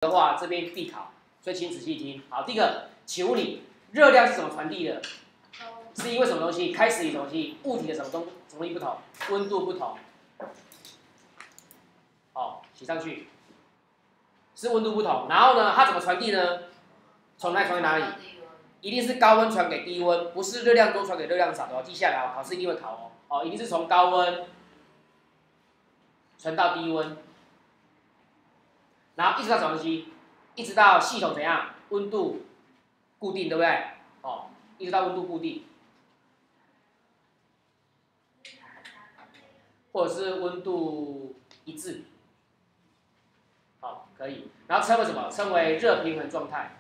的话，这边必考，所以请仔细听。好，第一个，请问你热量是怎么传递的？是因为什么东西？开始于什么东西？物体的什么东西不同？温度不同。好，写上去。是温度不同，然后呢，它怎么传递呢？从哪里传给哪里？一定是高温传给低温，不是热量多传给热量少的哦。记下来哦，考试一定会考哦。哦，一定是从高温传到低温，然后一直到什么东西？一直到系统怎样？温度固定，对不对？哦，一直到温度固定，或者是温度一致。好，可以。然后称为什么？称为热平衡状态。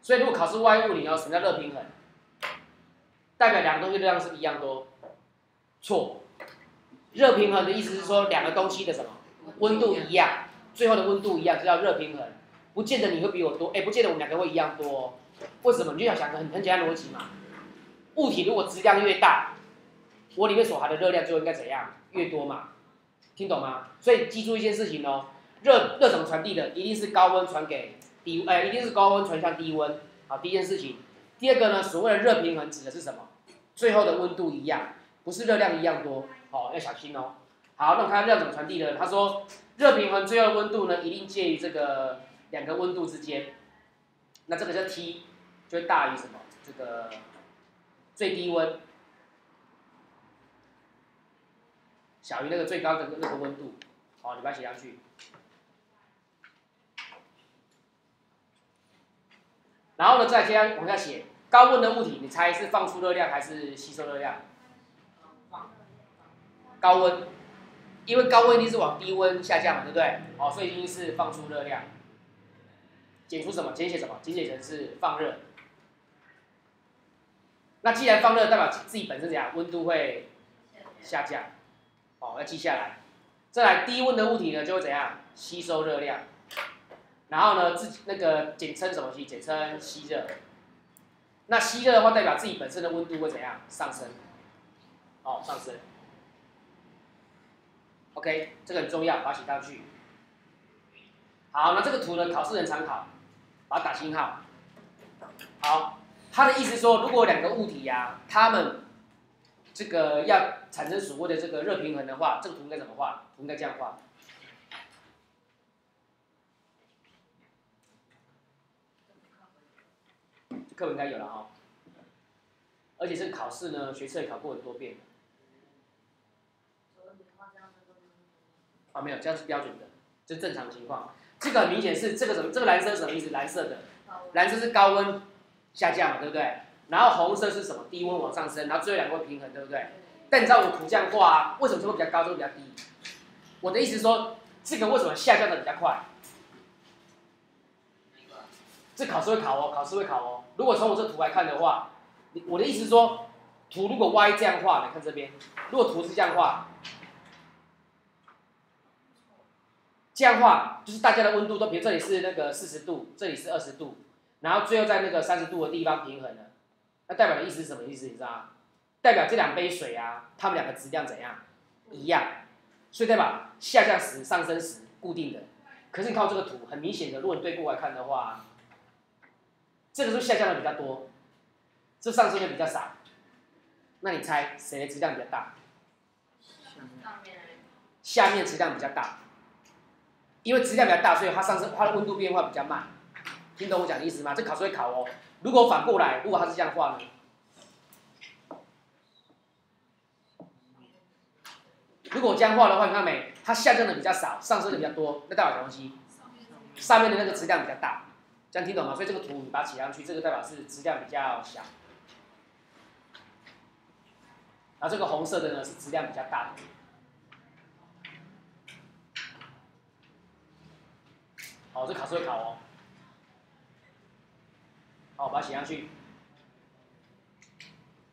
所以如果考试外物理哦，什么叫热平衡？代表两个东西热量是不是一样多？错。热平衡的意思是说两个东西的什么温度一样，最后的温度一样，就叫热平衡。不见得你会比我多，不见得我们两个会一样多哦。为什么？你就要想个很简单的逻辑嘛。物体如果质量越大，我里面所含的热量就应该怎样？越多嘛。听懂吗？所以记住一件事情哦，热怎么传递的？一定是高温传给低，一定是高温传向低温。好，第一件事情。第二个呢，所谓的热平衡指的是什么？最后的温度一样，不是热量一样多。好，要小心哦。好，那我们看热量怎么传递呢？他说，热平衡最后的温度呢，一定介于这个两个温度之间。那这个叫 T， 就会大于什么？这个最低温小于那个最高的那个温度。好，你把它写上去。然后呢，再接着往下写，高温的物体，你猜是放出热量还是吸收热量？高温，因为高温一定是往低温下降嘛，对不对？哦，所以一定是放出热量。减除什么？简写什么？简写成是放热。那既然放热，代表自己本身怎样？温度会下降。哦，要记下来。再来，低温的物体呢，就会怎样？吸收热量。然后呢，那个简称什么吸？简称吸热。那吸热的话，代表自己本身的温度会怎样？上升。哦，上升。OK， 这个很重要，把它写上去。好，那这个图呢，考试人参考，把它打星号。好，他的意思说，如果两个物体呀，它们这个要产生所谓的这个热平衡的话，这个图应该怎么画？图应该这样画。课本应该有了哈，而且这个考试呢，学测也考过很多遍。啊，没有，这样是标准的，这是正常情况。这个很明显是这个什么？这个蓝色是什么意思？蓝色的，蓝色是高温下降嘛，对不对？然后红色是什么？低温往上升，然后最后两个会平衡，对不对？但你知道我图这样画啊，为什么这个比较高，这个比较低？我的意思是说，这个为什么下降的比较快？这考试会考哦，考试会考哦。如果从我这图来看的话，我的意思是说，图如果 Y 这样画，来看这边，如果图是这样画，这样画就是大家的温度都，比如这里是那个40度，这里是20度，然后最后在那个30度的地方平衡了，那代表的意思是什么意思？你知道吗？代表这两杯水啊，它们两个质量怎样？一样，所以代表下降时、上升时固定的。可是你看这个图，很明显的，如果你对过来看的话，这个是下降的比较多，这上升的比较少。那你猜谁的质量比较大？下面质量比较大，因为质量比较大，所以它上升，它的温度变化比较慢。听懂我讲的意思吗？这考试会考哦。如果反过来，如果它是这样画呢？如果我这样画的话，你看没？它下降的比较少，上升的比较多，那代表什么东西？上面的那个质量比较大。这样听懂吗？所以这个图你把它写上去，这个代表是质量比较小。然后这个红色的呢是质量比较大的。好，这考试会考哦。好，我把它写上去。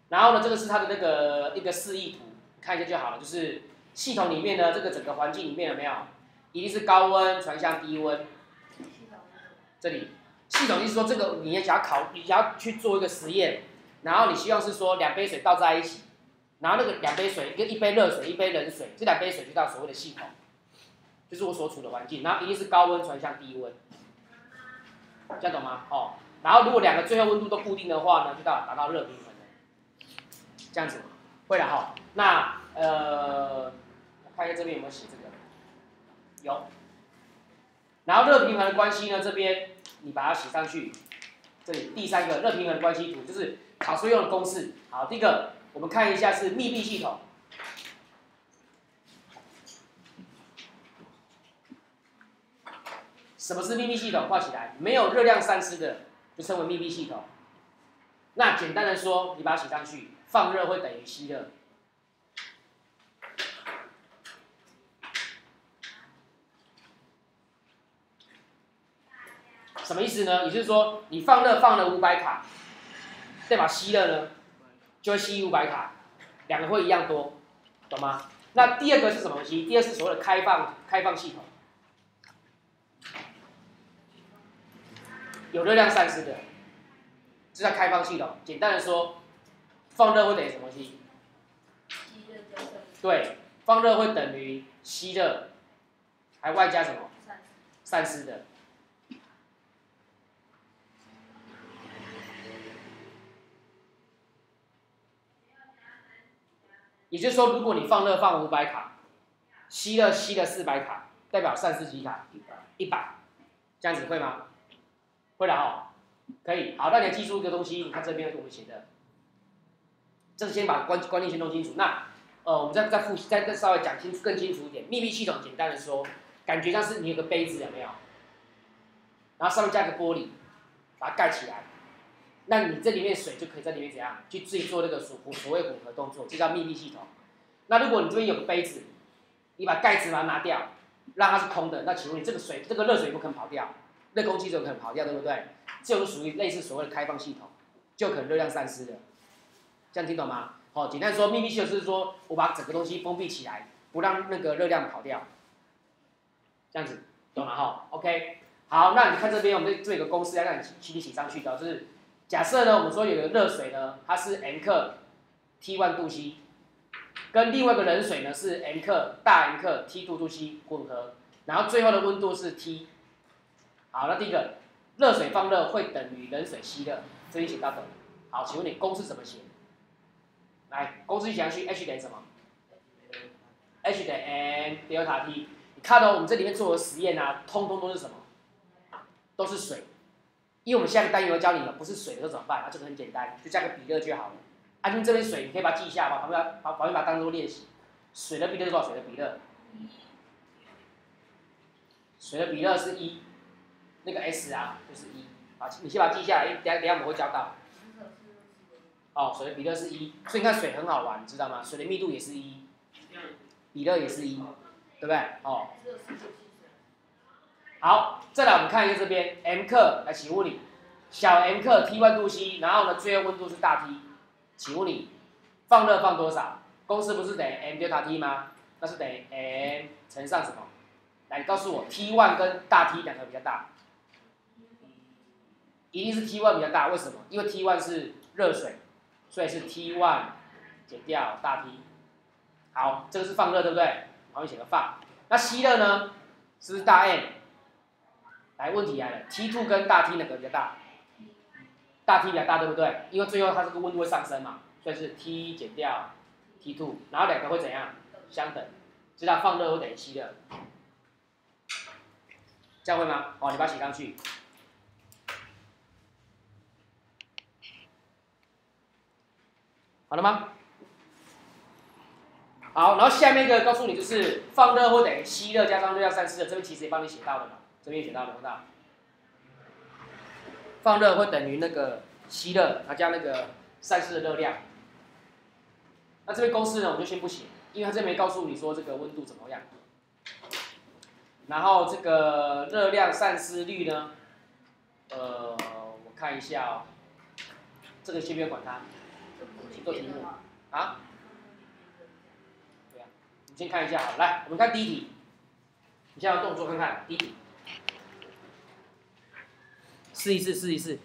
然后呢，这个是它的那个一个示意图，看一下就好了。就是系统里面呢，这个整个环境里面有没有，一定是高温传向低温。这里系统意思说，这个你也想要你想要去做一个实验，然后你希望是说2杯水倒在一起，然后那个2杯水跟1杯热水、1杯冷水，这2杯水就到所谓的系统。就是我所处的环境，然后一定是高温传向低温，这样懂吗？哦，然后如果两个最后温度都固定的话呢，就达到热平衡了，这样子，会了哈。那我看一下这边有没有写这个，有。然后热平衡的关系呢，这边你把它写上去，这里第三个热平衡的关系图就是考试用的公式。好，第一个我们看一下是密闭系统。什么是密闭系统？画起来，没有热量散失的就称为密闭系统。那简单的说，你把它写上去，放热会等于吸热。什么意思呢？也就是说，你放热放了500卡，代表吸热呢就会吸500卡，两个会一样多，懂吗？那第二个是什么东西？第二是所谓的开放系统，有热量散失的，这叫开放系统。简单的说，放热会等于什么东西？对，放热会等于吸热，还外加什么？散失的。也就是说，如果你放热放500卡，吸热吸了400卡，代表散失几卡？100，这样子会吗？会了哈，可以。好，那你要记住一个东西，你看这边我们写的，这是先把观念先弄清楚。那我们再稍微讲更清楚一点。密闭系统简单的说，感觉像是你有个杯子有没有？然后上面加个玻璃，把它盖起来。那你这里面水就可以在里面怎样去自己做那个所谓混合动作，这叫密闭系统。那如果你这边有个杯子，你把盖子把它拿掉，让它是空的，那请问你这个热水不可能跑掉，热空气就可能跑掉，对不对？这种属于类似所谓的开放系统，就可能热量散失的。这样听懂吗？好，简单说，密闭系统就是说我把整个东西封闭起来，不让那个热量跑掉。这样子，懂了哈 ？OK， 好，那你看这边我们这有个公式要让你写上去的，就是假设呢，我们说有个热水呢，它是 m 克 T1 度 C， 跟另外一个冷水呢是 m 克大 M 克 T2 度 C 混合，然后最后的温度是 T。好，那第一个，热水放热会等于冷水吸热，这里写到的。好，请问你公式怎么写？来，公式写上去 ，H 等于什么 ？H 等于 m delta T。你看到我们这里面做的实验啊，通通都是什么？都是水。因为我们下个单元要教你了，不是水的时候怎么办？这个很简单，就加个比热就好了。因为这边水你可以把它记一下，旁边把它当做练习。水的比热是多少？水的比热，水的比热是1，那个 S 啊就是1。好，你先把它记下来，等一下我们会教到。哦，水的比热是1，所以你看水很好玩，你知道吗？水的密度也是1，比热也是1，对不对？哦。好，再来我们看一下这边 m 克，来，请问你，小 m 克 T1 度 C， 然后呢最后温度是大 T， 请问你放热放多少？公式不是等于 m delta T 吗？那是等于 m 乘上什么？来，你告诉我 T1 跟大 T 两个比较大，一定是 T1 比较大，为什么？因为 T1 是热水，所以是 T1 减掉大 T。好，这个是放热，对不对？旁边写个放。那吸热呢？是不是大 M？来，问题来了 ，T2 跟大 T 哪个比较大？大 T 比较大，对不对？因为最后它这个温度会上升嘛，所以是 T 减掉 T2， 然后两个会怎样？相等，知道放热会等于吸热，这样会吗？好，你把它写上去。好了吗？好，然后下面一个告诉你就是放热会等于吸热加上热量散失的，这边其实也帮你写到了嘛，这边也写到了，有没有？放热会等于那个吸热，它加那个散失的热量。那这边公式呢，我就先不写，因为它这边没告诉你说这个温度怎么样。然后这个热量散失率呢，我看一下哦，这个先不要管它，先做题目啊。对啊，我们先看一下好，来，我们看第一题，你现在要动作看看第一题，试一试。